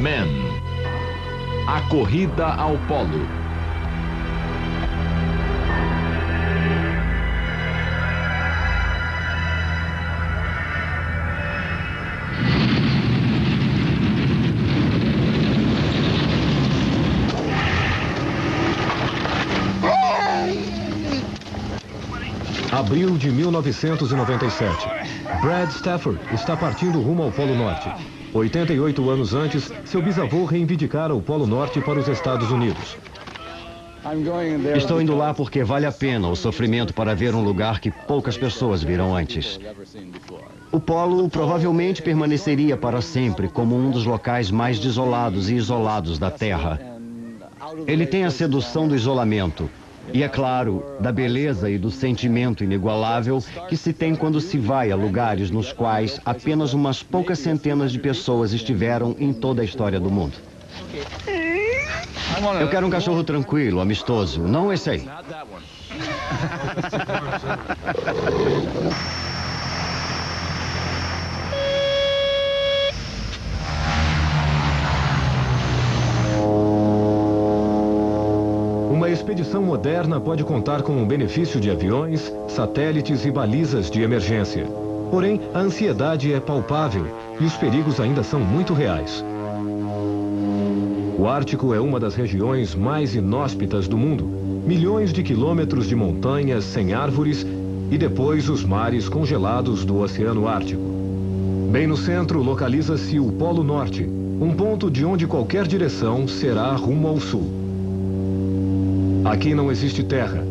Man. A corrida ao polo. Abril de 1997. Brad Stafford está partindo rumo ao Polo Norte. 88 anos antes, seu bisavô reivindicara o Polo Norte para os Estados Unidos. Estou indo lá porque vale a pena o sofrimento para ver um lugar que poucas pessoas viram antes. O Polo provavelmente permaneceria para sempre como um dos locais mais desolados e isolados da Terra. Ele tem a sedução do isolamento. E, é claro, da beleza e do sentimento inigualável que se tem quando se vai a lugares nos quais apenas umas poucas centenas de pessoas estiveram em toda a história do mundo. Eu quero um cachorro tranquilo, amistoso, não esse aí. Uma expedição moderna pode contar com o benefício de aviões, satélites e balizas de emergência. Porém, a ansiedade é palpável e os perigos ainda são muito reais. O Ártico é uma das regiões mais inóspitas do mundo. Milhões de quilômetros de montanhas sem árvores e depois os mares congelados do Oceano Ártico. Bem no centro localiza-se o Polo Norte, um ponto de onde qualquer direção será rumo ao sul. Aqui não existe terra,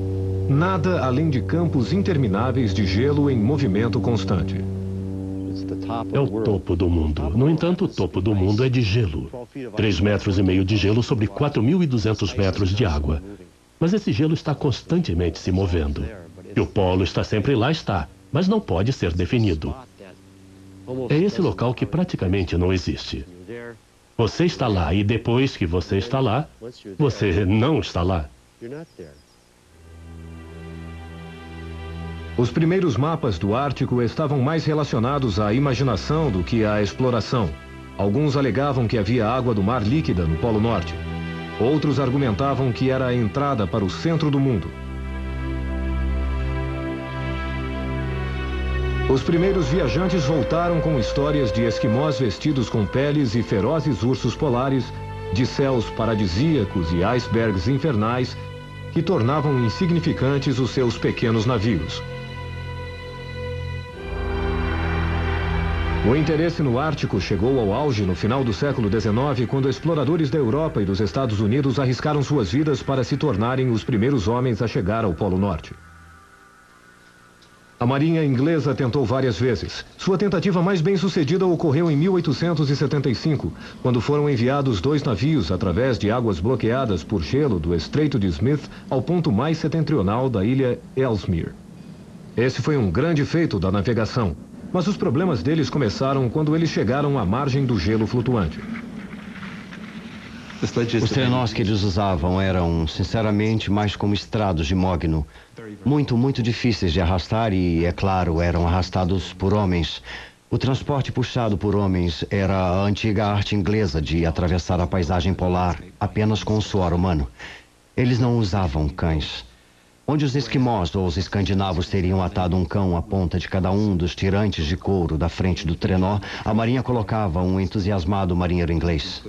nada além de campos intermináveis de gelo em movimento constante. É o topo do mundo. No entanto, o topo do mundo é de gelo. 3,5 metros de gelo sobre 4.200 metros de água. Mas esse gelo está constantemente se movendo. E o polo está sempre lá, mas não pode ser definido. É esse local que praticamente não existe. Você está lá e depois que você está lá, você não está lá. Os primeiros mapas do Ártico estavam mais relacionados à imaginação do que à exploração. Alguns alegavam que havia água do mar líquida no Polo Norte. Outros argumentavam que era a entrada para o centro do mundo. Os primeiros viajantes voltaram com histórias de esquimós vestidos com peles e ferozes ursos polares, de céus paradisíacos e icebergs infernais que tornavam insignificantes os seus pequenos navios. O interesse no Ártico chegou ao auge no final do século XIX, quando exploradores da Europa e dos Estados Unidos arriscaram suas vidas para se tornarem os primeiros homens a chegar ao Polo Norte. A Marinha Inglesa tentou várias vezes. Sua tentativa mais bem-sucedida ocorreu em 1875, quando foram enviados 2 navios através de águas bloqueadas por gelo do Estreito de Smith ao ponto mais setentrional da ilha Ellesmere. Esse foi um grande feito da navegação, mas os problemas deles começaram quando eles chegaram à margem do gelo flutuante. Os trenós que eles usavam eram, sinceramente, mais como estrados de mogno. Muito difíceis de arrastar e, é claro, eram arrastados por homens. O transporte puxado por homens era a antiga arte inglesa de atravessar a paisagem polar apenas com o suor humano. Eles não usavam cães. Onde os esquimós ou os escandinavos teriam atado um cão à ponta de cada um dos tirantes de couro da frente do trenó, a marinha colocava um entusiasmado marinheiro inglês.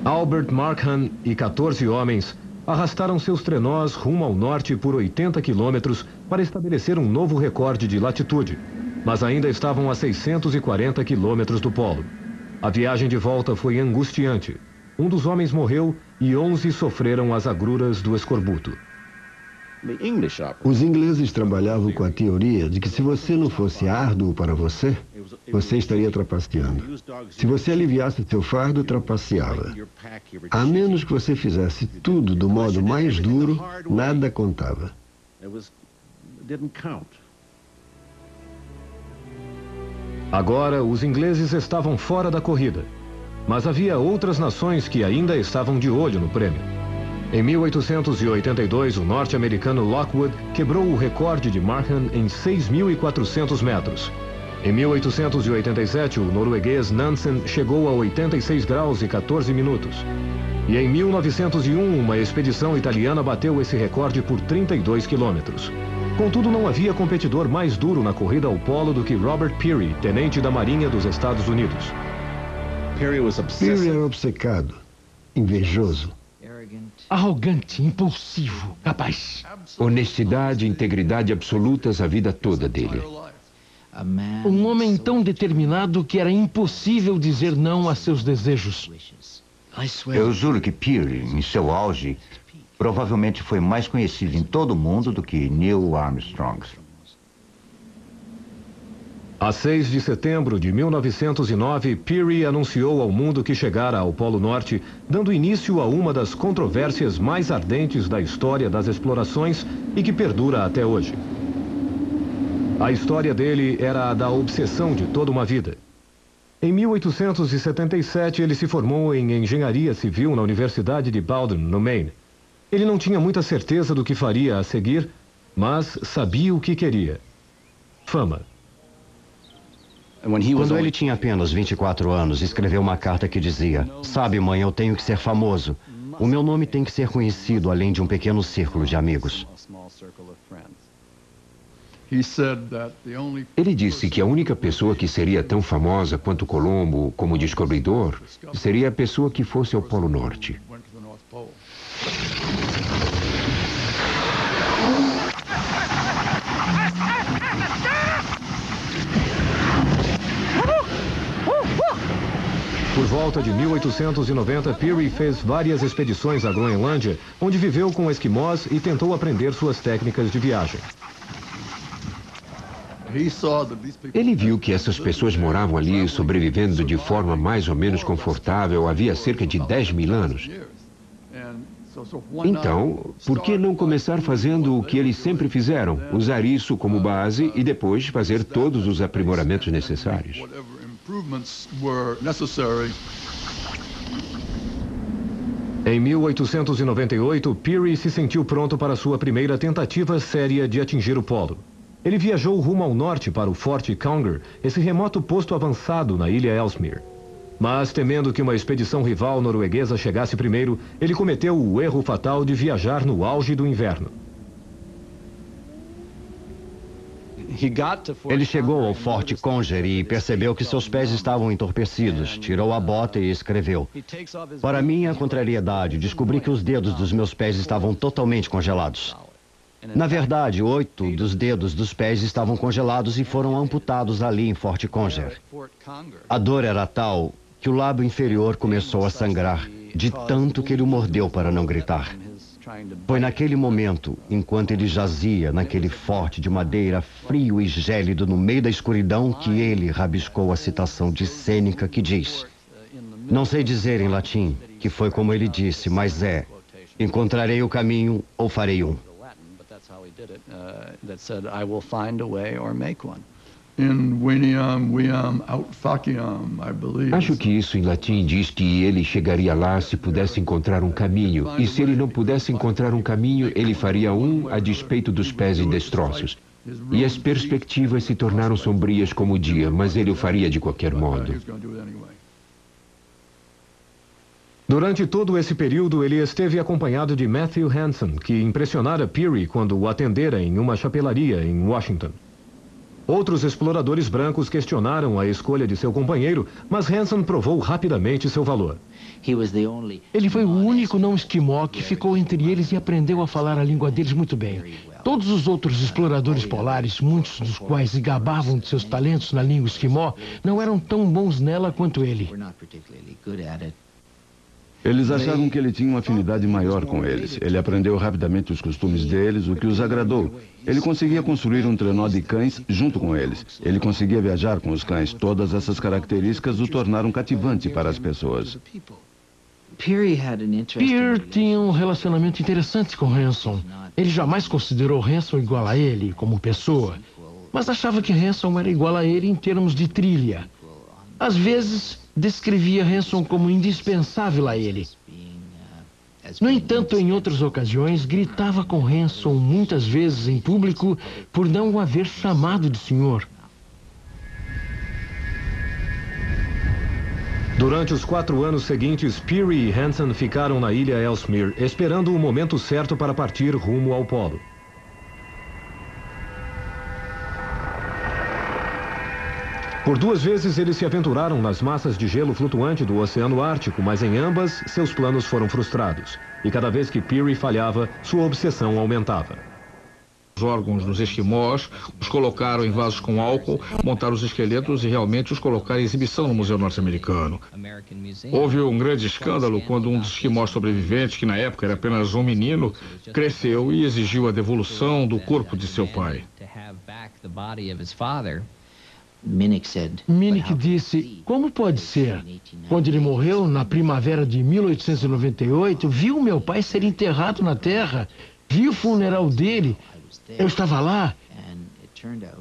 Albert Markham e 14 homens arrastaram seus trenós rumo ao norte por 80 quilômetros para estabelecer um novo recorde de latitude, mas ainda estavam a 640 quilômetros do polo. A viagem de volta foi angustiante. Um dos homens morreu e 11 sofreram as agruras do escorbuto. Os ingleses trabalhavam com a teoria de que se você não fosse árduo para você, você estaria trapaceando. Se você aliviasse seu fardo, trapaceava. A menos que você fizesse tudo do modo mais duro, nada contava. Agora, os ingleses estavam fora da corrida, mas havia outras nações que ainda estavam de olho no prêmio. Em 1882, o norte-americano Lockwood quebrou o recorde de Markham em 6.400 metros. Em 1887, o norueguês Nansen chegou a 86 graus e 14 minutos. E em 1901, uma expedição italiana bateu esse recorde por 32 quilômetros. Contudo, não havia competidor mais duro na corrida ao polo do que Robert Peary, tenente da Marinha dos Estados Unidos. Peary era obcecado, invejoso. Arrogante, impulsivo, capaz. Honestidade e integridade absolutas a vida toda dele. Um homem tão determinado que era impossível dizer não a seus desejos. Eu juro que Peary, em seu auge, provavelmente foi mais conhecido em todo o mundo do que Neil Armstrong. A 6 de setembro de 1909, Peary anunciou ao mundo que chegara ao Polo Norte, dando início a uma das controvérsias mais ardentes da história das explorações e que perdura até hoje. A história dele era a da obsessão de toda uma vida. Em 1877, ele se formou em engenharia civil na Universidade de Bowdoin, no Maine. Ele não tinha muita certeza do que faria a seguir, mas sabia o que queria: fama. Quando ele tinha apenas 24 anos, escreveu uma carta que dizia: "Sabe, mãe, eu tenho que ser famoso. O meu nome tem que ser conhecido além de um pequeno círculo de amigos." Ele disse que a única pessoa que seria tão famosa quanto Colombo como descobridor seria a pessoa que fosse ao Polo Norte. Por volta de 1890, Peary fez várias expedições à Groenlândia, onde viveu com esquimós e tentou aprender suas técnicas de viagem. Ele viu que essas pessoas moravam ali sobrevivendo de forma mais ou menos confortável havia cerca de 10.000 anos. Então, por que não começar fazendo o que eles sempre fizeram? Usar isso como base e depois fazer todos os aprimoramentos necessários. Em 1898, Peary se sentiu pronto para sua primeira tentativa séria de atingir o polo. Ele viajou rumo ao norte para o Forte Conger, esse remoto posto avançado na ilha Ellesmere. Mas, temendo que uma expedição rival norueguesa chegasse primeiro, ele cometeu o erro fatal de viajar no auge do inverno. Ele chegou ao Forte Conger e percebeu que seus pés estavam entorpecidos. Tirou a bota e escreveu: "Para minha contrariedade, descobri que os dedos dos meus pés estavam totalmente congelados." Na verdade, 8 dos dedos dos pés estavam congelados e foram amputados ali em Forte Conger. A dor era tal que o lábio inferior começou a sangrar, de tanto que ele o mordeu para não gritar. Foi naquele momento, enquanto ele jazia naquele forte de madeira frio e gélido no meio da escuridão, que ele rabiscou a citação de Sêneca que diz: "Não sei dizer em latim, que foi como ele disse, mas é: encontrarei o caminho ou farei um." Acho que isso em latim diz que ele chegaria lá se pudesse encontrar um caminho, e se ele não pudesse encontrar um caminho, ele faria um a despeito dos pés em destroços. E as perspectivas se tornaram sombrias como o dia, mas ele o faria de qualquer modo. Durante todo esse período, ele esteve acompanhado de Matthew Hansen, que impressionara Peary quando o atendera em uma chapelaria em Washington. Outros exploradores brancos questionaram a escolha de seu companheiro, mas Hansen provou rapidamente seu valor. Ele foi o único não esquimó que ficou entre eles e aprendeu a falar a língua deles muito bem. Todos os outros exploradores polares, muitos dos quais se gabavam de seus talentos na língua esquimó, não eram tão bons nela quanto ele. Eles achavam que ele tinha uma afinidade maior com eles. Ele aprendeu rapidamente os costumes deles, o que os agradou. Ele conseguia construir um trenó de cães junto com eles. Ele conseguia viajar com os cães. Todas essas características o tornaram cativante para as pessoas. Peary tinha um relacionamento interessante com Hanson. Ele jamais considerou Hanson igual a ele, como pessoa, mas achava que Hanson era igual a ele em termos de trilha. Às vezes, descrevia Hanson como indispensável a ele. No entanto, em outras ocasiões, gritava com Hanson muitas vezes em público por não o haver chamado de senhor. Durante os 4 anos seguintes, Peary e Hanson ficaram na ilha Ellesmere, esperando o momento certo para partir rumo ao polo. Por 2 vezes eles se aventuraram nas massas de gelo flutuante do Oceano Ártico, mas em ambas seus planos foram frustrados. E cada vez que Peary falhava, sua obsessão aumentava. Os órgãos dos esquimós, os colocaram em vasos com álcool, montaram os esqueletos e realmente os colocaram em exibição no Museu Norte-Americano. Houve um grande escândalo quando um dos esquimós sobreviventes, que na época era apenas um menino, cresceu e exigiu a devolução do corpo de seu pai. Minnick disse, como pode ser? Quando ele morreu, na primavera de 1898, viu meu pai ser enterrado na terra, viu o funeral dele. Eu estava lá.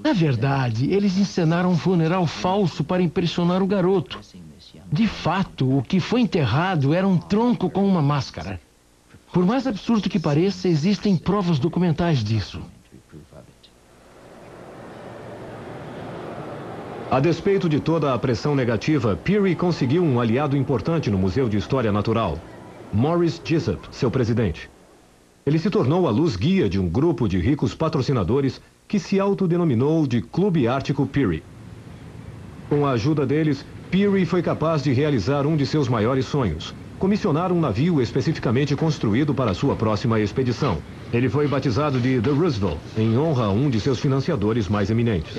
Na verdade, eles encenaram um funeral falso para impressionar o garoto. De fato, o que foi enterrado era um tronco com uma máscara. Por mais absurdo que pareça, existem provas documentais disso. A despeito de toda a pressão negativa, Peary conseguiu um aliado importante no Museu de História Natural, Maurice Jessup, seu presidente. Ele se tornou a luz guia de um grupo de ricos patrocinadores que se autodenominou de Clube Ártico Peary. Com a ajuda deles, Peary foi capaz de realizar um de seus maiores sonhos, comissionar um navio especificamente construído para sua próxima expedição. Ele foi batizado de The Roosevelt, em honra a um de seus financiadores mais eminentes.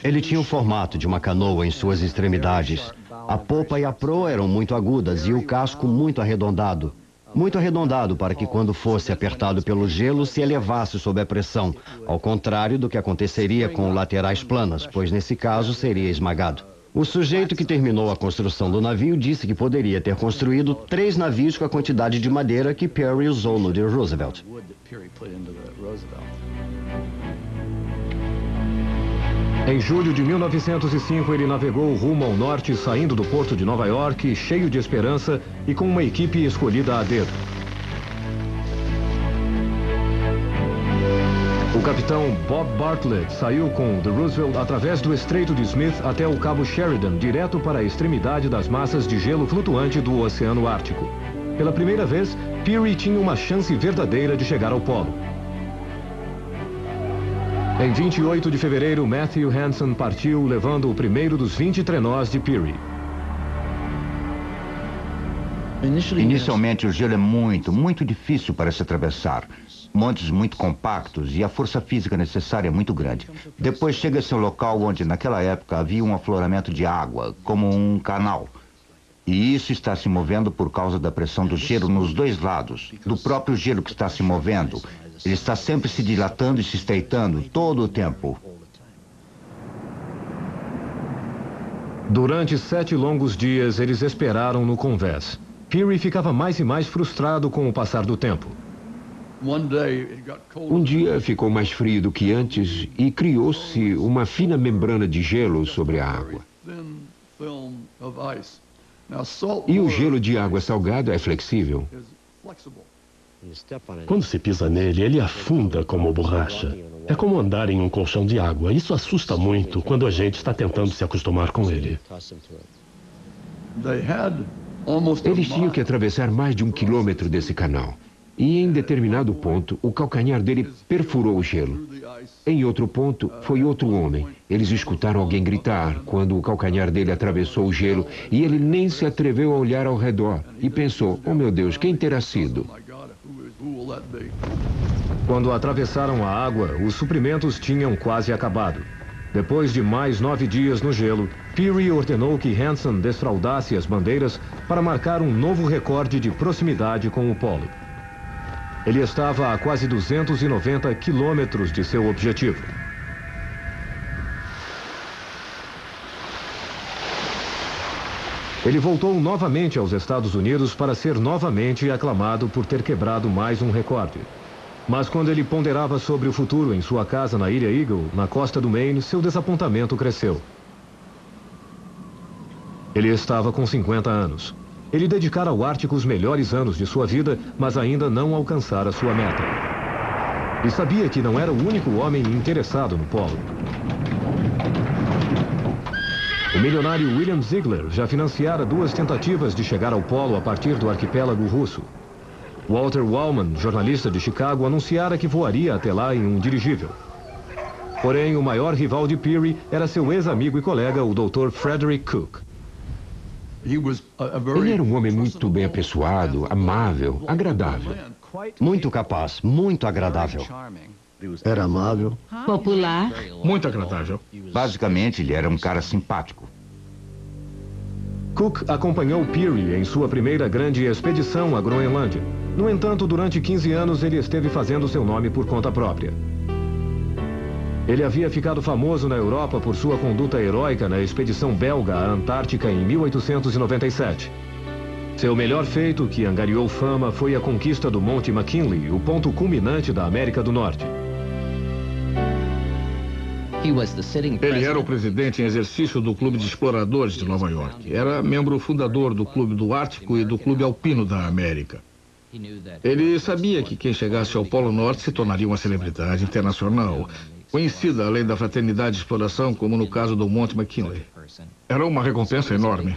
Ele tinha o formato de uma canoa em suas extremidades. A popa e a proa eram muito agudas e o casco muito arredondado. Muito arredondado para que, quando fosse apertado pelo gelo, se elevasse sob a pressão, ao contrário do que aconteceria com laterais planas, pois nesse caso seria esmagado. O sujeito que terminou a construção do navio disse que poderia ter construído 3 navios com a quantidade de madeira que Peary usou no The Roosevelt. Em julho de 1905, ele navegou rumo ao norte, saindo do porto de Nova York, cheio de esperança e com uma equipe escolhida a dedo. O capitão Bob Bartlett saiu com The Roosevelt através do Estreito de Smith até o Cabo Sheridan, direto para a extremidade das massas de gelo flutuante do Oceano Ártico. Pela primeira vez, Peary tinha uma chance verdadeira de chegar ao polo. Em 28 de fevereiro, Matthew Hanson partiu, levando o primeiro dos 20 trenós de Peary. Inicialmente, o gelo é muito difícil para se atravessar. Montes muito compactos e a força física necessária é muito grande. Depois chega-se a um local onde, naquela época, havia um afloramento de água, como um canal. E isso está se movendo por causa da pressão do gelo nos 2 lados, do próprio gelo que está se movendo. Ele está sempre se dilatando e se estreitando todo o tempo. Durante 7 longos dias, eles esperaram no convés. Peary ficava mais e mais frustrado com o passar do tempo. Um dia ficou mais frio do que antes e criou-se uma fina membrana de gelo sobre a água. E o gelo de água salgada é flexível. Quando se pisa nele, ele afunda como borracha. É como andar em um colchão de água. Isso assusta muito quando a gente está tentando se acostumar com ele. Eles tinham que atravessar mais de 1 quilômetro desse canal. E em determinado ponto, o calcanhar dele perfurou o gelo. Em outro ponto, foi outro homem. Eles escutaram alguém gritar quando o calcanhar dele atravessou o gelo e ele nem se atreveu a olhar ao redor. E pensou, oh meu Deus, quem terá sido? Quando atravessaram a água, os suprimentos tinham quase acabado. Depois de mais 9 dias no gelo, Peary ordenou que Hanson desfraldasse as bandeiras para marcar um novo recorde de proximidade com o polo. Ele estava a quase 290 quilômetros de seu objetivo. Ele voltou novamente aos Estados Unidos para ser novamente aclamado por ter quebrado mais um recorde. Mas quando ele ponderava sobre o futuro em sua casa na Ilha Eagle, na costa do Maine, seu desapontamento cresceu. Ele estava com 50 anos. Ele dedicara ao Ártico os melhores anos de sua vida, mas ainda não alcançara sua meta. E sabia que não era o único homem interessado no polo. O milionário William Ziegler já financiara 2 tentativas de chegar ao polo a partir do arquipélago russo. Walter Wallman, jornalista de Chicago, anunciara que voaria até lá em um dirigível. Porém, o maior rival de Peary era seu ex-amigo e colega, o Dr. Frederick Cook. Ele era um homem muito bem apessoado, amável, agradável. Muito capaz, muito agradável. Era amável. Popular. Muito agradável. Basicamente, ele era um cara simpático. Cook acompanhou Peary em sua primeira grande expedição à Groenlândia. No entanto, durante 15 anos, ele esteve fazendo seu nome por conta própria. Ele havia ficado famoso na Europa por sua conduta heróica na expedição belga à Antártica em 1897. Seu melhor feito, que angariou fama, foi a conquista do Monte McKinley, o ponto culminante da América do Norte. Ele era o presidente em exercício do Clube de Exploradores de Nova York. Era membro fundador do Clube do Ártico e do Clube Alpino da América. Ele sabia que quem chegasse ao Polo Norte se tornaria uma celebridade internacional, conhecida além da fraternidade de exploração, como no caso do Monte McKinley. Era uma recompensa enorme.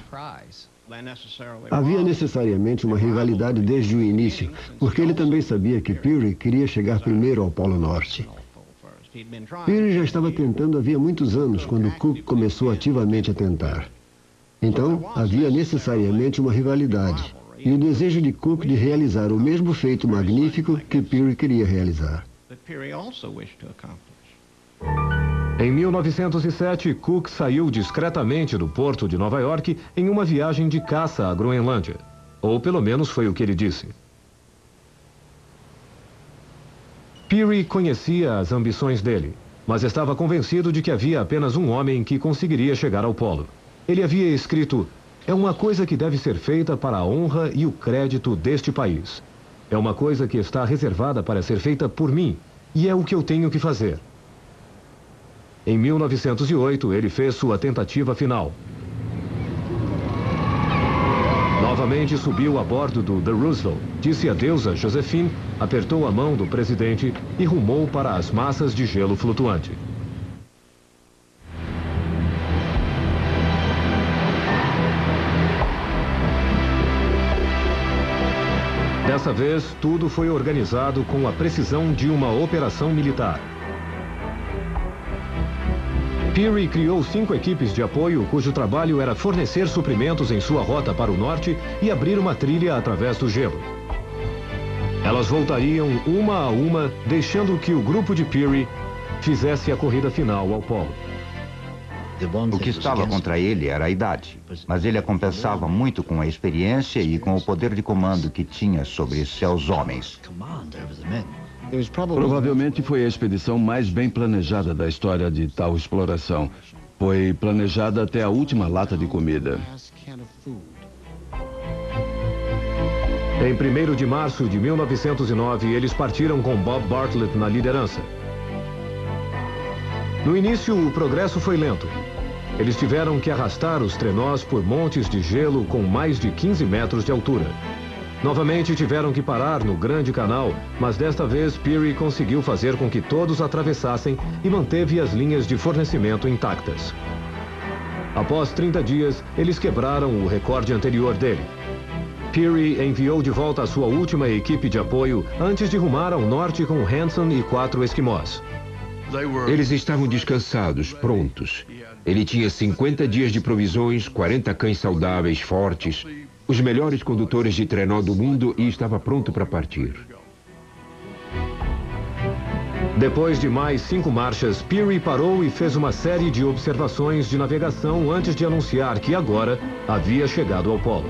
Havia necessariamente uma rivalidade desde o início, porque ele também sabia que Peary queria chegar primeiro ao Polo Norte. Peary já estava tentando havia muitos anos, quando Cook começou ativamente a tentar. Então, havia necessariamente uma rivalidade, e o desejo de Cook de realizar o mesmo feito magnífico que Peary queria realizar. Em 1907, Cook saiu discretamente do porto de Nova York em uma viagem de caça à Groenlândia. Ou pelo menos foi o que ele disse. Peary conhecia as ambições dele, mas estava convencido de que havia apenas um homem que conseguiria chegar ao polo. Ele havia escrito: "É uma coisa que deve ser feita para a honra e o crédito deste país. É uma coisa que está reservada para ser feita por mim, e é o que eu tenho que fazer." Em 1908, ele fez sua tentativa final. Novamente subiu a bordo do The Roosevelt, disse adeus a Josephine, apertou a mão do presidente e rumou para as massas de gelo flutuante. Dessa vez, tudo foi organizado com a precisão de uma operação militar. Peary criou 5 equipes de apoio cujo trabalho era fornecer suprimentos em sua rota para o norte e abrir uma trilha através do gelo. Elas voltariam uma a uma, deixando que o grupo de Peary fizesse a corrida final ao polo. O que estava contra ele era a idade, mas ele a compensava muito com a experiência e com o poder de comando que tinha sobre seus homens. Provavelmente foi a expedição mais bem planejada da história de tal exploração. Foi planejada até a última lata de comida. Em 1º de março de 1909, eles partiram com Bob Bartlett na liderança. No início, o progresso foi lento. Eles tiveram que arrastar os trenós por montes de gelo com mais de 15 metros de altura. Novamente tiveram que parar no Grande Canal, mas desta vez Peary conseguiu fazer com que todos atravessassem e manteve as linhas de fornecimento intactas. Após 30 dias, eles quebraram o recorde anterior dele. Peary enviou de volta a sua última equipe de apoio antes de rumar ao norte com Hanson e 4 esquimós. Eles estavam descansados, prontos. Ele tinha 50 dias de provisões, 40 cães saudáveis, fortes, os melhores condutores de trenó do mundo e estava pronto para partir. Depois de mais 5 marchas, Peary parou e fez uma série de observações de navegação antes de anunciar que agora havia chegado ao polo.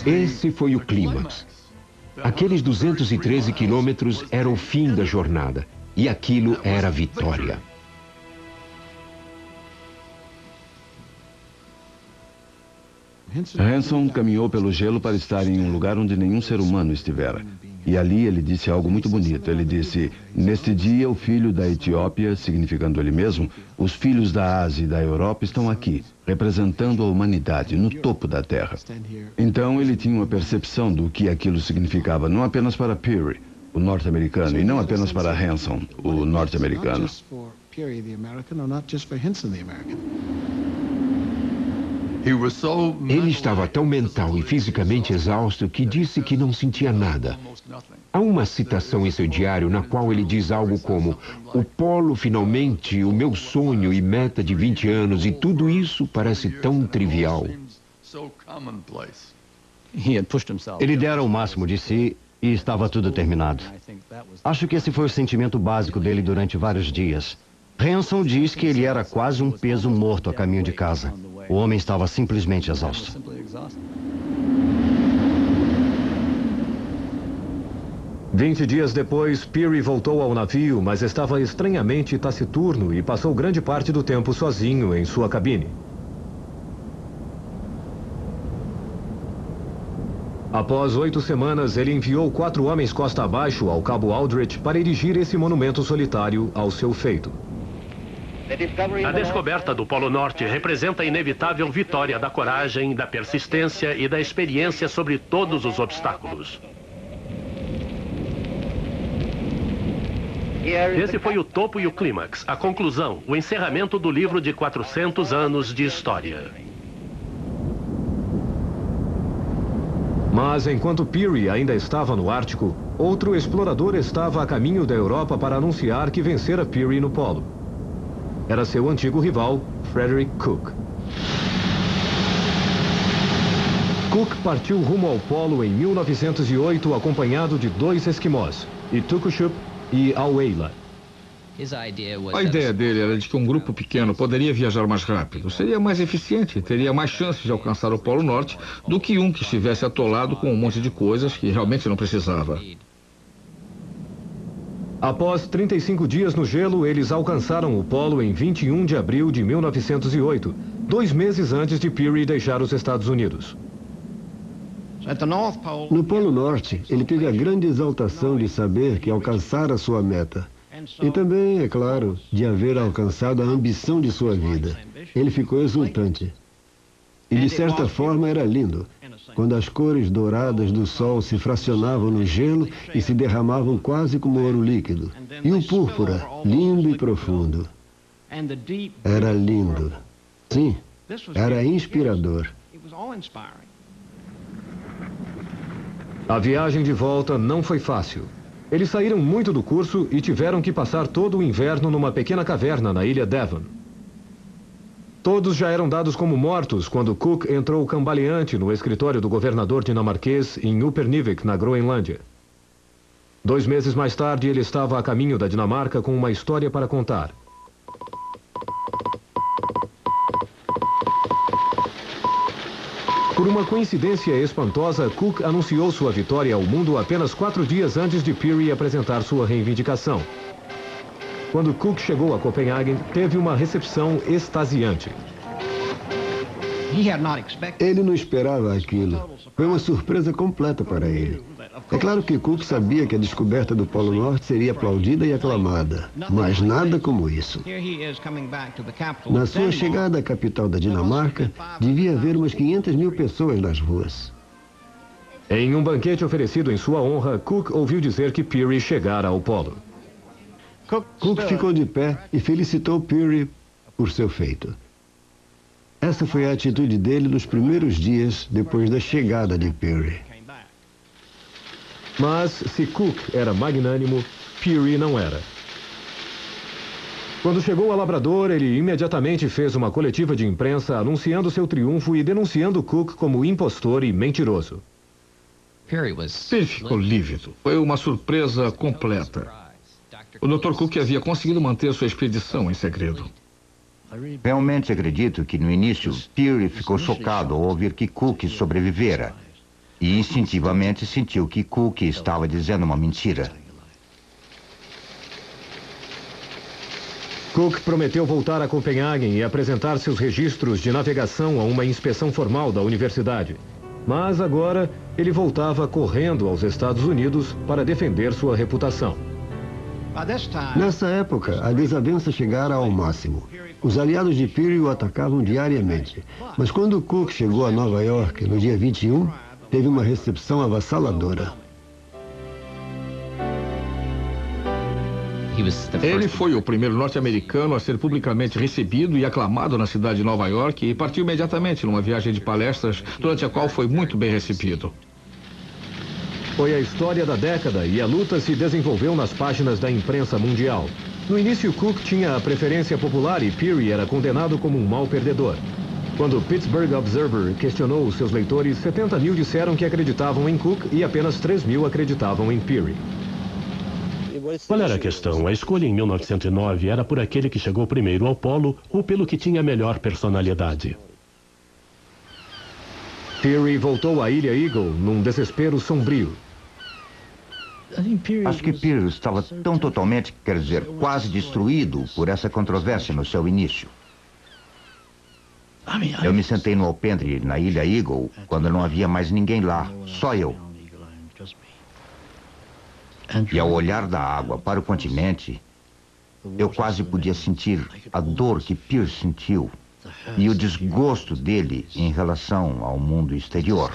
Esse foi o clímax. Aqueles 213 quilômetros eram o fim da jornada e aquilo era a vitória. Hanson caminhou pelo gelo para estar em um lugar onde nenhum ser humano estivera. E ali ele disse algo muito bonito. Ele disse: neste dia o filho da Etiópia, significando ele mesmo, os filhos da Ásia e da Europa estão aqui, representando a humanidade no topo da Terra. Então ele tinha uma percepção do que aquilo significava, não apenas para Peary, o norte-americano, e não apenas para Hanson, o norte-americano. Ele estava tão mental e fisicamente exausto que disse que não sentia nada. Há uma citação em seu diário na qual ele diz algo como: o polo finalmente, o meu sonho e meta de 20 anos, e tudo isso parece tão trivial. Ele dera o máximo de si e estava tudo terminado. Acho que esse foi o sentimento básico dele durante vários dias. Hanson diz que ele era quase um peso morto a caminho de casa. O homem estava simplesmente exausto. Vinte dias depois, Peary voltou ao navio, mas estava estranhamente taciturno e passou grande parte do tempo sozinho em sua cabine. Após 8 semanas, ele enviou 4 homens costa abaixo ao Cabo Aldrich para erigir esse monumento solitário ao seu feito. A descoberta do Polo Norte representa a inevitável vitória da coragem, da persistência e da experiência sobre todos os obstáculos. Esse foi o topo e o clímax, a conclusão, o encerramento do livro de 400 anos de história. Mas enquanto Peary ainda estava no Ártico, outro explorador estava a caminho da Europa para anunciar que vencera Peary no Polo. Era seu antigo rival, Frederick Cook. Cook partiu rumo ao Polo em 1908 acompanhado de 2 esquimós, Itukushuk e Aueila. A ideia dele era de que um grupo pequeno poderia viajar mais rápido, seria mais eficiente, teria mais chances de alcançar o Polo Norte do que um que estivesse atolado com um monte de coisas que realmente não precisava. Após 35 dias no gelo, eles alcançaram o Polo em 21 de abril de 1908, 2 meses antes de Peary deixar os Estados Unidos. No Polo Norte, ele teve a grande exaltação de saber que alcançara sua meta. E também, é claro, de haver alcançado a ambição de sua vida. Ele ficou exultante. E de certa forma era lindo, quando as cores douradas do sol se fracionavam no gelo e se derramavam quase como ouro líquido. E o púrpura, lindo e profundo. Era lindo. Sim, era inspirador. A viagem de volta não foi fácil. Eles saíram muito do curso e tiveram que passar todo o inverno numa pequena caverna na ilha Devon. Todos já eram dados como mortos quando Cook entrou cambaleante no escritório do governador dinamarquês em Upernivik, na Groenlândia. 2 meses mais tarde, ele estava a caminho da Dinamarca com uma história para contar. Por uma coincidência espantosa, Cook anunciou sua vitória ao mundo apenas 4 dias antes de Peary apresentar sua reivindicação. Quando Cook chegou a Copenhague, teve uma recepção extasiante. Ele não esperava aquilo. Foi uma surpresa completa para ele. É claro que Cook sabia que a descoberta do Polo Norte seria aplaudida e aclamada, mas nada como isso. Na sua chegada à capital da Dinamarca, devia haver umas 500 mil pessoas nas ruas. Em um banquete oferecido em sua honra, Cook ouviu dizer que Peary chegara ao Polo. Cook ficou de pé e felicitou Peary por seu feito. Essa foi a atitude dele nos primeiros dias depois da chegada de Peary. Mas, se Cook era magnânimo, Peary não era. Quando chegou a Labrador, ele imediatamente fez uma coletiva de imprensa anunciando seu triunfo e denunciando Cook como impostor e mentiroso. Peary ficou lívido. Foi uma surpresa completa. O Dr. Cook havia conseguido manter sua expedição em segredo. Realmente acredito que no início, Peary ficou chocado ao ouvir que Cook sobrevivera. E instintivamente sentiu que Cook estava dizendo uma mentira. Cook prometeu voltar a Copenhague e apresentar seus registros de navegação a uma inspeção formal da universidade. Mas agora ele voltava correndo aos Estados Unidos para defender sua reputação. Nessa época, a desavença chegara ao máximo. Os aliados de Peary o atacavam diariamente. Mas quando Cook chegou a Nova York, no dia 21, teve uma recepção avassaladora. Ele foi o primeiro norte-americano a ser publicamente recebido e aclamado na cidade de Nova York e partiu imediatamente numa viagem de palestras, durante a qual foi muito bem recebido. Foi a história da década e a luta se desenvolveu nas páginas da imprensa mundial. No início, Cook tinha a preferência popular e Peary era condenado como um mau perdedor. Quando o Pittsburgh Observer questionou os seus leitores, 70 mil disseram que acreditavam em Cook e apenas 3 mil acreditavam em Peary. Qual era a questão? A escolha em 1909 era por aquele que chegou primeiro ao polo ou pelo que tinha melhor personalidade? Peary voltou à Ilha Eagle num desespero sombrio. Acho que Peary estava tão totalmente, quer dizer, quase destruído por essa controvérsia no seu início. Eu me sentei no alpendre na Ilha Eagle quando não havia mais ninguém lá, só eu. E ao olhar da água para o continente, eu quase podia sentir a dor que Peary sentiu e o desgosto dele em relação ao mundo exterior.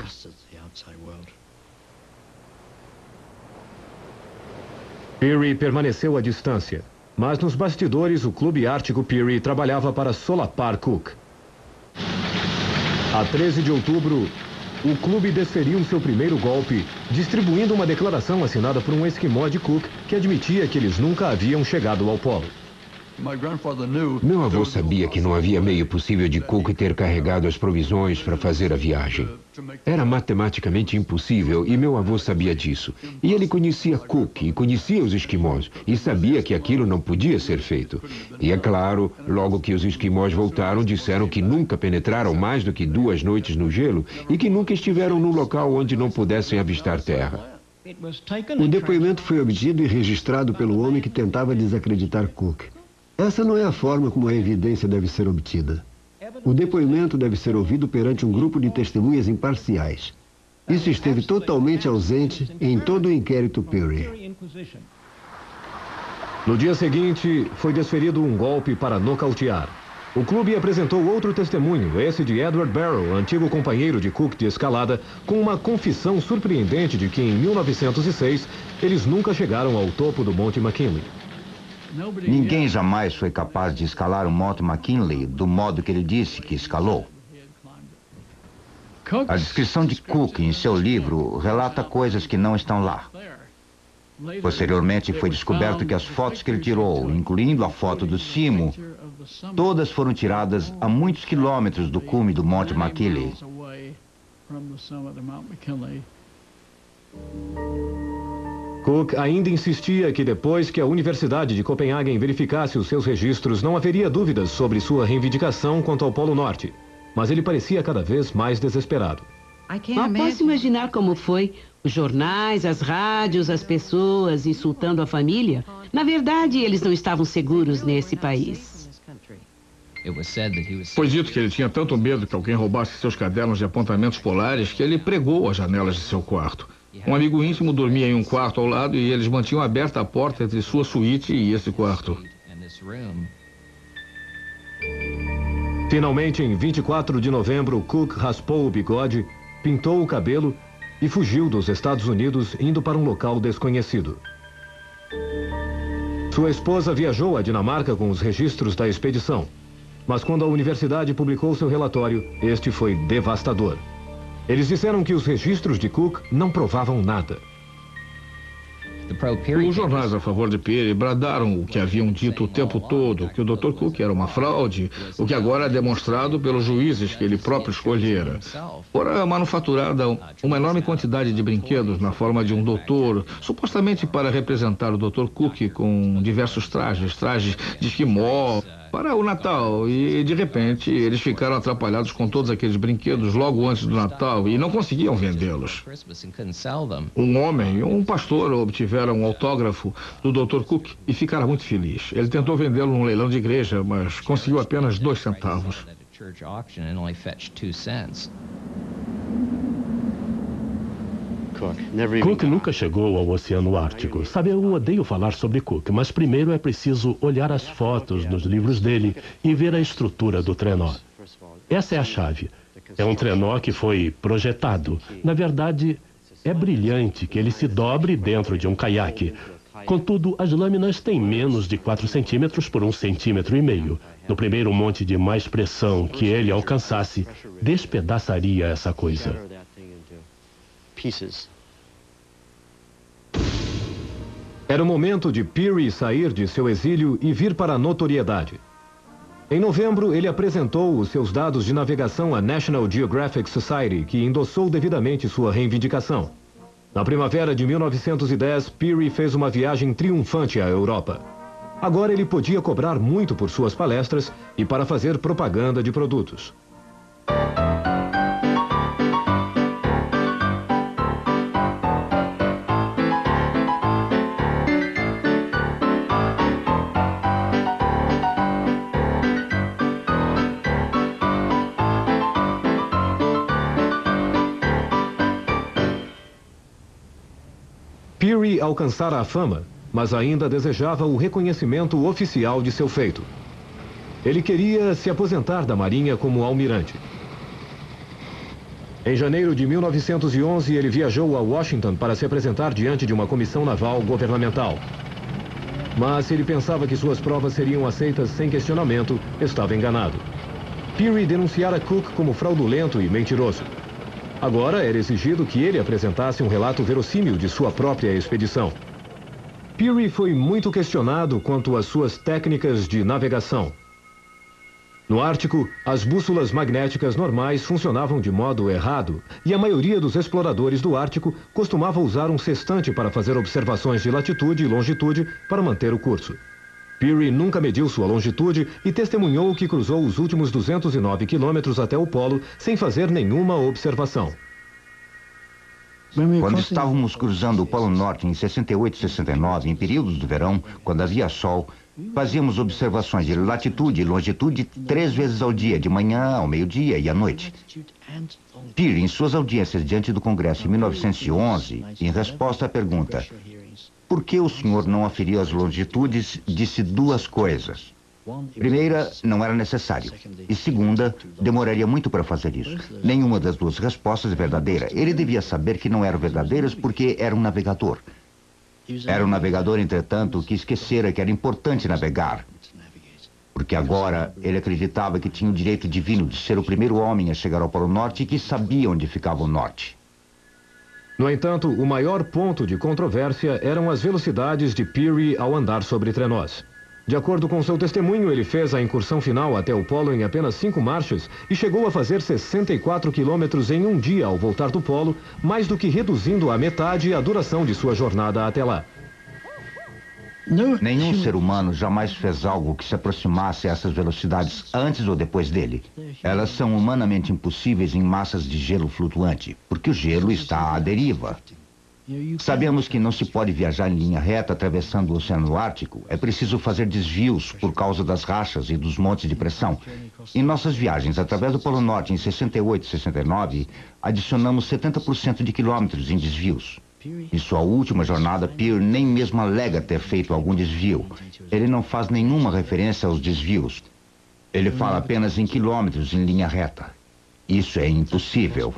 Peary permaneceu à distância, mas nos bastidores o Clube Ártico Peary trabalhava para solapar Cook. A 13 de outubro, o clube desferiu seu primeiro golpe, distribuindo uma declaração assinada por um esquimó de Cook que admitia que eles nunca haviam chegado ao polo. Meu avô sabia que não havia meio possível de Cook ter carregado as provisões para fazer a viagem. Era matematicamente impossível e meu avô sabia disso. E ele conhecia Cook e conhecia os esquimós e sabia que aquilo não podia ser feito. E é claro, logo que os esquimós voltaram, disseram que nunca penetraram mais do que 2 noites no gelo e que nunca estiveram num local onde não pudessem avistar terra. O depoimento foi obtido e registrado pelo homem que tentava desacreditar Cook. Essa não é a forma como a evidência deve ser obtida. O depoimento deve ser ouvido perante um grupo de testemunhas imparciais. Isso esteve totalmente ausente em todo o inquérito Peary. No dia seguinte, foi desferido um golpe para nocautear. O clube apresentou outro testemunho, esse de Edward Barrow, antigo companheiro de Cook de escalada, com uma confissão surpreendente de que em 1906 eles nunca chegaram ao topo do Monte McKinley. Ninguém jamais foi capaz de escalar o Monte McKinley do modo que ele disse que escalou. A descrição de Cook em seu livro relata coisas que não estão lá. Posteriormente foi descoberto que as fotos que ele tirou, incluindo a foto do cimo, todas foram tiradas a muitos quilômetros do cume do Monte McKinley. Cook ainda insistia que depois que a Universidade de Copenhagen verificasse os seus registros, não haveria dúvidas sobre sua reivindicação quanto ao Polo Norte. Mas ele parecia cada vez mais desesperado. Não posso imaginar como foi. Os jornais, as rádios, as pessoas insultando a família. Na verdade, eles não estavam seguros nesse país. Foi dito que ele tinha tanto medo que alguém roubasse seus cadernos de apontamentos polares que ele pregou as janelas de seu quarto. Um amigo íntimo dormia em um quarto ao lado e eles mantinham aberta a porta entre sua suíte e esse quarto. Finalmente, em 24 de novembro, Cook raspou o bigode, pintou o cabelo e fugiu dos Estados Unidos, indo para um local desconhecido. Sua esposa viajou à Dinamarca com os registros da expedição. Mas quando a universidade publicou seu relatório, este foi devastador. Eles disseram que os registros de Cook não provavam nada. Os jornais a favor de Peary bradaram o que haviam dito o tempo todo, que o Dr. Cook era uma fraude, o que agora é demonstrado pelos juízes que ele próprio escolhera. Fora manufaturada uma enorme quantidade de brinquedos na forma de um doutor, supostamente para representar o Dr. Cook com diversos trajes de esquimó, para o Natal, e de repente eles ficaram atrapalhados com todos aqueles brinquedos logo antes do Natal e não conseguiam vendê-los. Um homem e um pastor obtiveram um autógrafo do Dr. Cook e ficaram muito felizes. Ele tentou vendê-lo num leilão de igreja, mas conseguiu apenas 2 centavos. Cook nunca chegou ao Oceano Ártico. Sabe, eu odeio falar sobre Cook, mas primeiro é preciso olhar as fotos nos livros dele e ver a estrutura do trenó. Essa é a chave. É um trenó que foi projetado. Na verdade, é brilhante que ele se dobre dentro de um caiaque. Contudo, as lâminas têm menos de 4 centímetros por 1,5 centímetros. No primeiro monte de mais pressão que ele alcançasse, despedaçaria essa coisa. Era o momento de Peary sair de seu exílio e vir para a notoriedade. Em novembro, ele apresentou os seus dados de navegação à National Geographic Society, que endossou devidamente sua reivindicação. Na primavera de 1910, Peary fez uma viagem triunfante à Europa. Agora ele podia cobrar muito por suas palestras e para fazer propaganda de produtos. Peary alcançara a fama, mas ainda desejava o reconhecimento oficial de seu feito. Ele queria se aposentar da Marinha como almirante. Em janeiro de 1911, ele viajou a Washington para se apresentar diante de uma comissão naval governamental. Mas ele pensava que suas provas seriam aceitas sem questionamento, estava enganado. Peary denunciara Cook como fraudulento e mentiroso. Agora era exigido que ele apresentasse um relato verossímil de sua própria expedição. Peary foi muito questionado quanto às suas técnicas de navegação. No Ártico, as bússolas magnéticas normais funcionavam de modo errado e a maioria dos exploradores do Ártico costumava usar um sextante para fazer observações de latitude e longitude para manter o curso. Peary nunca mediu sua longitude e testemunhou que cruzou os últimos 209 quilômetros até o polo sem fazer nenhuma observação. Quando estávamos cruzando o Polo Norte em 68 e 69, em períodos do verão, quando havia sol, fazíamos observações de latitude e longitude 3 vezes ao dia, de manhã, ao meio-dia e à noite. Peary, em suas audiências diante do Congresso em 1911, em resposta à pergunta: por que o senhor não aferiu as longitudes, disse 2 coisas. Primeira, não era necessário. E segunda, demoraria muito para fazer isso. Nenhuma das 2 respostas é verdadeira. Ele devia saber que não eram verdadeiras porque era um navegador. Era um navegador, entretanto, que esquecera que era importante navegar. Porque agora ele acreditava que tinha o direito divino de ser o primeiro homem a chegar ao Polo Norte e que sabia onde ficava o norte. No entanto, o maior ponto de controvérsia eram as velocidades de Peary ao andar sobre trenós. De acordo com seu testemunho, ele fez a incursão final até o polo em apenas 5 marchas e chegou a fazer 64 quilômetros em um dia ao voltar do polo, mais do que reduzindo à metade a duração de sua jornada até lá. Nenhum ser humano jamais fez algo que se aproximasse a essas velocidades antes ou depois dele. Elas são humanamente impossíveis em massas de gelo flutuante, porque o gelo está à deriva. Sabemos que não se pode viajar em linha reta atravessando o Oceano Ártico. É preciso fazer desvios por causa das rachas e dos montes de pressão. Em nossas viagens através do Polo Norte em 68 e 69, adicionamos 70% de quilômetros em desvios. Em sua última jornada, Peary nem mesmo alega ter feito algum desvio. Ele não faz nenhuma referência aos desvios. Ele fala apenas em quilômetros em linha reta. Isso é impossível.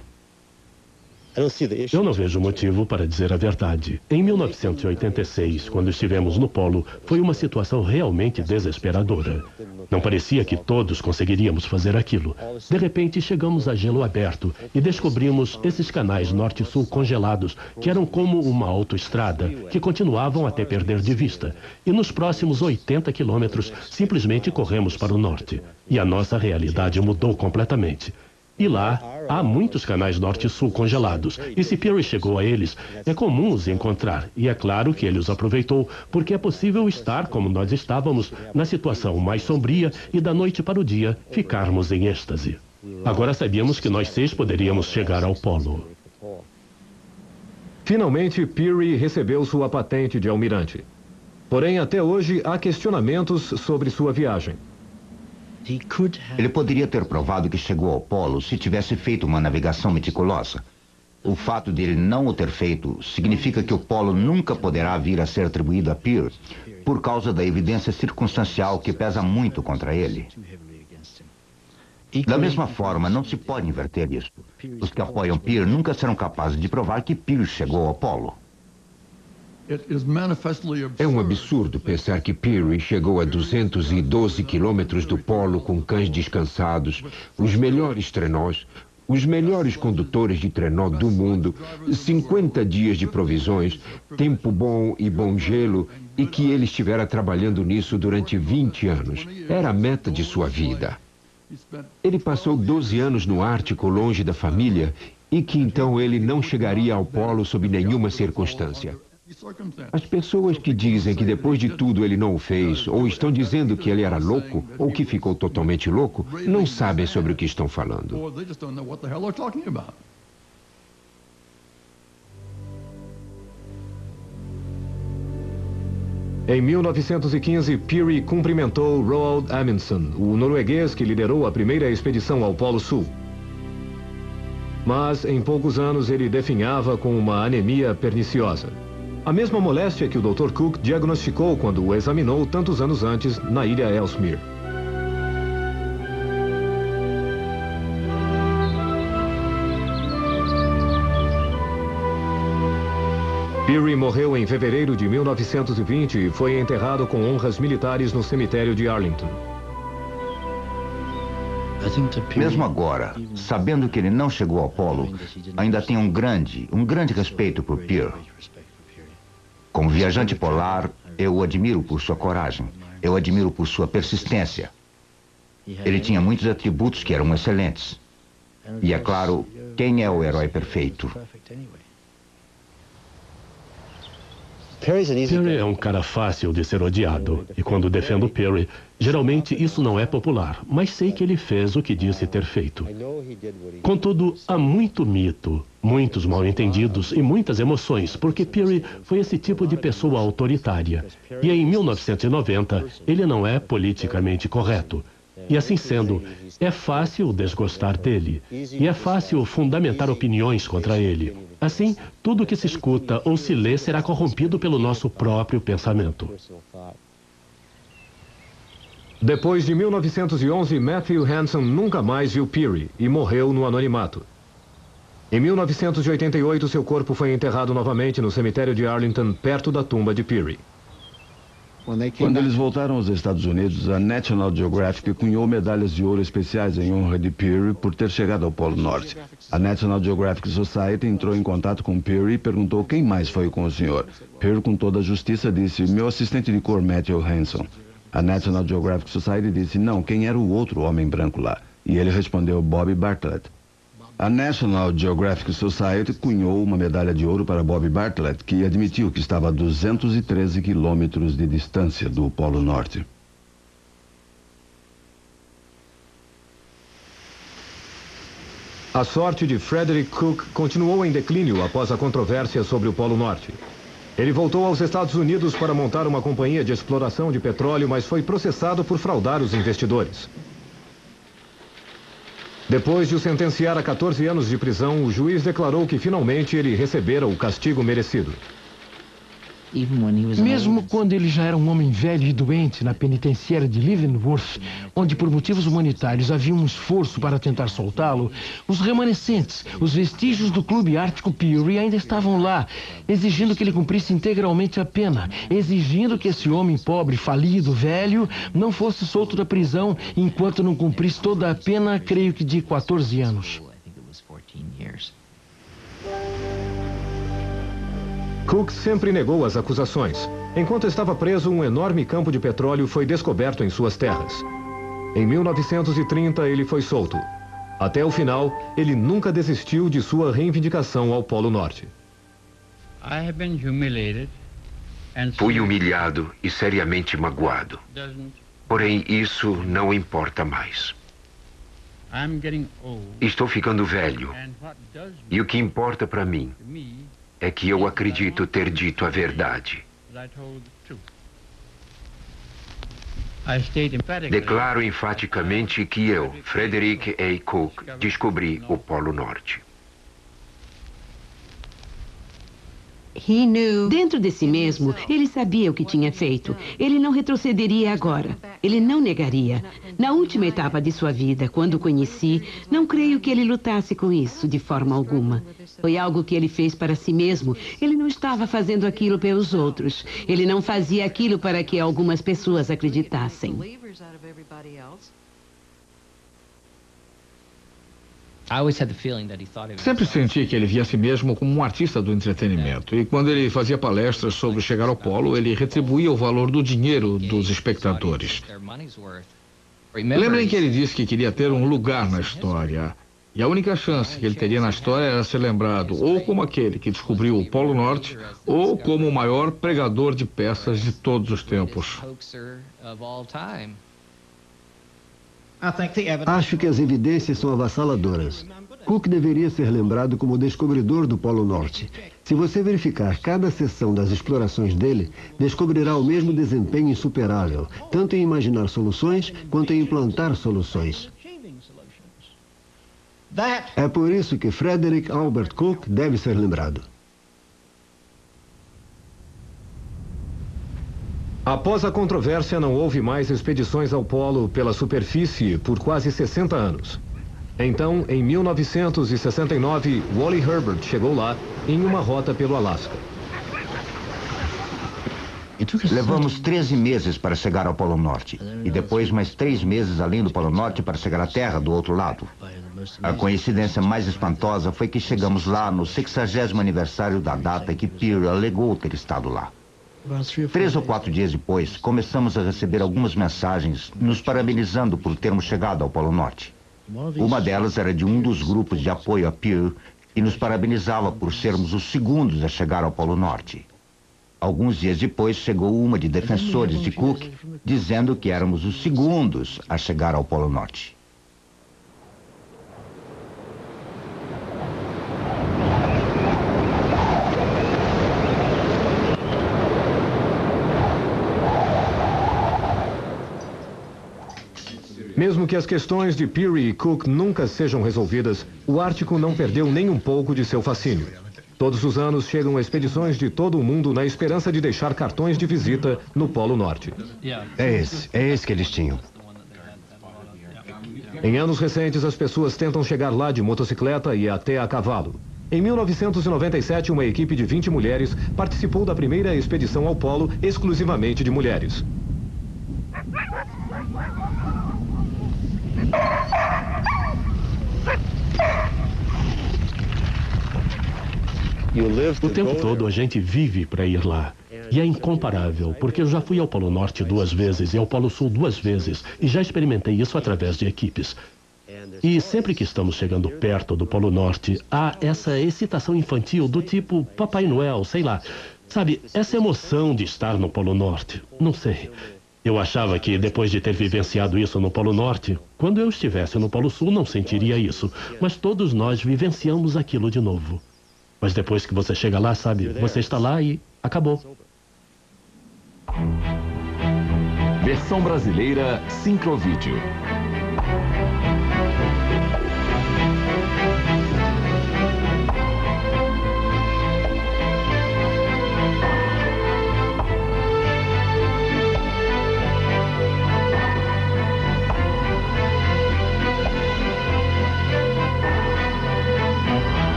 Eu não vejo motivo para dizer a verdade. Em 1986, quando estivemos no polo, foi uma situação realmente desesperadora. Não parecia que todos conseguiríamos fazer aquilo. De repente, chegamos a gelo aberto e descobrimos esses canais norte-sul congelados, que eram como uma autoestrada, que continuavam até perder de vista. E nos próximos 80 quilômetros, simplesmente corremos para o norte. E a nossa realidade mudou completamente. E lá, há muitos canais norte-sul congelados, e se Peary chegou a eles, é comum os encontrar. E é claro que ele os aproveitou, porque é possível estar como nós estávamos, na situação mais sombria, e da noite para o dia, ficarmos em êxtase. Agora sabíamos que nós 6 poderíamos chegar ao polo. Finalmente, Peary recebeu sua patente de almirante. Porém, até hoje, há questionamentos sobre sua viagem. Ele poderia ter provado que chegou ao polo se tivesse feito uma navegação meticulosa. O fato de ele não o ter feito significa que o polo nunca poderá vir a ser atribuído a Peary por causa da evidência circunstancial que pesa muito contra ele. Da mesma forma, não se pode inverter isso. Os que apoiam Peary nunca serão capazes de provar que Peary chegou ao polo. É um absurdo pensar que Peary chegou a 212 quilômetros do polo com cães descansados, os melhores trenós, os melhores condutores de trenó do mundo, 50 dias de provisões, tempo bom e bom gelo, e que ele estivera trabalhando nisso durante 20 anos. Era a meta de sua vida. Ele passou 12 anos no Ártico, longe da família, e que então ele não chegaria ao polo sob nenhuma circunstância. As pessoas que dizem que depois de tudo ele não o fez, ou estão dizendo que ele era louco, ou que ficou totalmente louco, não sabem sobre o que estão falando. Em 1915, Peary cumprimentou Roald Amundsen, o norueguês que liderou a primeira expedição ao Polo Sul. Mas, em poucos anos, ele definhava com uma anemia perniciosa. A mesma moléstia que o Dr. Cook diagnosticou quando o examinou tantos anos antes na ilha Ellesmere. Peary morreu em fevereiro de 1920 e foi enterrado com honras militares no cemitério de Arlington. Mesmo agora, sabendo que ele não chegou ao polo, ainda tenho um grande respeito por Peary. Como viajante polar, eu o admiro por sua coragem. Eu o admiro por sua persistência. Ele tinha muitos atributos que eram excelentes. E é claro, quem é o herói perfeito? Peary é um cara fácil de ser odiado. E quando defendo Peary, geralmente isso não é popular. Mas sei que ele fez o que disse ter feito. Contudo, há muito mito, muitos mal-entendidos e muitas emoções, porque Peary foi esse tipo de pessoa autoritária. E em 1990, ele não é politicamente correto. E assim sendo, é fácil desgostar dele. E é fácil fundamentar opiniões contra ele. Assim, tudo que se escuta ou se lê será corrompido pelo nosso próprio pensamento. Depois de 1911, Matthew Hansen nunca mais viu Peary e morreu no anonimato. Em 1988, seu corpo foi enterrado novamente no cemitério de Arlington, perto da tumba de Peary. Quando eles voltaram aos Estados Unidos, a National Geographic cunhou medalhas de ouro especiais em honra de Peary por ter chegado ao Polo Norte. A National Geographic Society entrou em contato com Peary e perguntou quem mais foi com o senhor. Peary, com toda a justiça, disse, meu assistente de cor, Matthew Hansen. A National Geographic Society disse, não, quem era o outro homem branco lá? E ele respondeu, Bob Bartlett. A National Geographic Society cunhou uma medalha de ouro para Bob Bartlett, que admitiu que estava a 213 quilômetros de distância do Polo Norte. A sorte de Frederick Cook continuou em declínio após a controvérsia sobre o Polo Norte. Ele voltou aos Estados Unidos para montar uma companhia de exploração de petróleo, mas foi processado por fraudar os investidores. Depois de o sentenciar a 14 anos de prisão, o juiz declarou que finalmente ele recebera o castigo merecido. Mesmo quando ele já era um homem velho e doente na penitenciária de Leavenworth, onde por motivos humanitários havia um esforço para tentar soltá-lo, os remanescentes, os vestígios do Clube Ártico Peary ainda estavam lá, exigindo que ele cumprisse integralmente a pena, exigindo que esse homem pobre, falido, velho, não fosse solto da prisão enquanto não cumprisse toda a pena, creio que de 14 anos. Cook sempre negou as acusações. Enquanto estava preso, um enorme campo de petróleo foi descoberto em suas terras. Em 1930, ele foi solto. Até o final, ele nunca desistiu de sua reivindicação ao Polo Norte. Fui humilhado e seriamente magoado. Porém, isso não importa mais. Estou ficando velho. E o que importa para mim é que eu acredito ter dito a verdade. Declaro enfaticamente que eu, Frederick A. Cook, descobri o Polo Norte. Dentro de si mesmo, ele sabia o que tinha feito. Ele não retrocederia agora. Ele não negaria. Na última etapa de sua vida, quando o conheci, não creio que ele lutasse com isso de forma alguma. Foi algo que ele fez para si mesmo. Ele não estava fazendo aquilo pelos outros. Ele não fazia aquilo para que algumas pessoas acreditassem. Sempre senti que ele via a si mesmo como um artista do entretenimento. E quando ele fazia palestras sobre chegar ao polo, ele retribuía o valor do dinheiro dos espectadores. Lembrem que ele disse que queria ter um lugar na história. E a única chance que ele teria na história era ser lembrado ou como aquele que descobriu o Polo Norte, ou como o maior pregador de peças de todos os tempos. Acho que as evidências são avassaladoras. Cook deveria ser lembrado como o descobridor do Polo Norte. Se você verificar cada seção das explorações dele, descobrirá o mesmo desempenho insuperável, tanto em imaginar soluções quanto em implantar soluções. É por isso que Frederick Albert Cook deve ser lembrado. Após a controvérsia, não houve mais expedições ao polo pela superfície por quase 60 anos. Então, em 1969, Wally Herbert chegou lá em uma rota pelo Alasca. Levamos 13 meses para chegar ao Polo Norte. E depois mais 3 meses além do Polo Norte para chegar à Terra do outro lado. A coincidência mais espantosa foi que chegamos lá no 60º aniversário da data que Peary alegou ter estado lá. 3 ou 4 dias depois, começamos a receber algumas mensagens nos parabenizando por termos chegado ao Polo Norte. Uma delas era de um dos grupos de apoio a Peary e nos parabenizava por sermos os segundos a chegar ao Polo Norte. Alguns dias depois, chegou uma de defensores de Cook, dizendo que éramos os segundos a chegar ao Polo Norte. Mesmo que as questões de Peary e Cook nunca sejam resolvidas, o Ártico não perdeu nem um pouco de seu fascínio. Todos os anos chegam expedições de todo o mundo na esperança de deixar cartões de visita no Polo Norte. É esse que eles tinham. Em anos recentes, as pessoas tentam chegar lá de motocicleta e até a cavalo. Em 1997, uma equipe de 20 mulheres participou da primeira expedição ao Polo exclusivamente de mulheres. O tempo todo a gente vive para ir lá. E é incomparável, porque eu já fui ao Polo Norte 2 vezes e ao Polo Sul 2 vezes, e já experimentei isso através de equipes. E sempre que estamos chegando perto do Polo Norte, há essa excitação infantil do tipo Papai Noel, sei lá. Sabe, essa emoção de estar no Polo Norte. Não sei. Eu achava que depois de ter vivenciado isso no Polo Norte, quando eu estivesse no Polo Sul não sentiria isso. Mas todos nós vivenciamos aquilo de novo. Mas depois que você chega lá, sabe, você está lá e acabou. Versão brasileira Sincrovídeo.